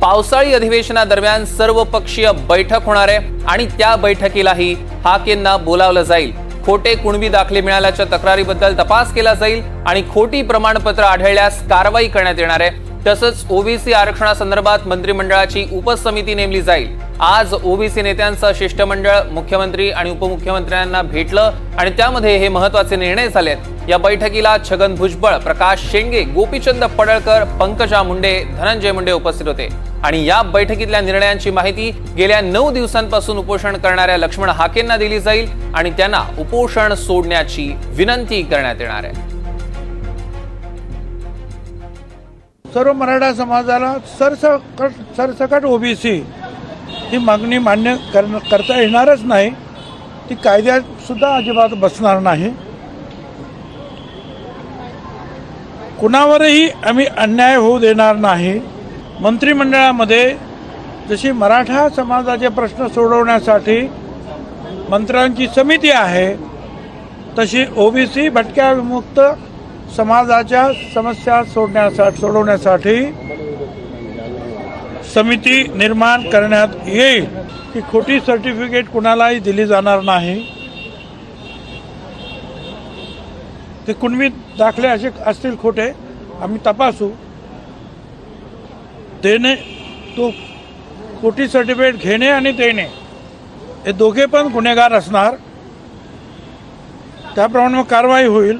पावसाळी अधिवेशनादरम्यान सर्वपक्षीय बैठक होणार आहे आणि त्या बैठकीलाही हाकेंना बोलावलं जाईल। खोटे कुणबी दाखले मिळाल्याच्या तक्रारीबद्दल तपास केला जाईल आणि खोटी प्रमाणपत्र आढळल्यास कारवाई करण्यात येणार आहे। तसंच ओबीसी आरक्षणासंदर्भात मंत्रिमंडळाची उपसमिती नेमली जाईल। आज ओबीसी नेत्यांचं शिष्टमंडळ मुख्यमंत्री आणि उपमुख्यमंत्र्यांना भेटलं आणि त्यामध्ये हे महत्त्वाचे निर्णय झालेत। या बैठकीला छगन भुजबळ, प्रकाश शेंडगे, गोपीचंद पडळकर, पंकजा मुंडे, धनंजय मुंडे उपस्थित होते आणि या बैठकीतल्या निर्णयांची माहिती गेल्या 9 दिवसांपासून उपोषण करणाऱ्या लक्ष्मण हाकेंना दिली जाईल आणि त्यांना उपोषण सोडण्याची विनंती करण्यात येणार आहे। सर्व मराठा समाजाला सरसकट ओबीसी ही मागणी मान्य करता येणारच नाही, ती कायद्यात सुद्धा अजिबात बसणार नाही। कुणावरही आम्ही अन्याय होऊ देणार नाही। मंत्रिमंडळामध्ये जशी मराठा समाजाचे प्रश्न सोडवण्यासाठी मंत्र्यांची समिती आहे, तशी ओबीसी भटक्या विमुक्त समाजाच्या समस्या सोडवण्यासाठी समिती निर्माण करण्यात येईल। की खोटी सर्टिफिकेट कुणालाही दिली जाणार नाही। ते कुणबी दाखले असे असतील खोटे, आम्ही तपासू। देणे, तो खोटी सर्टिफिकेट घेणे आणि देणे हे दोघे पण गुन्हेगार असणार, त्याप्रमाणे कारवाई होईल।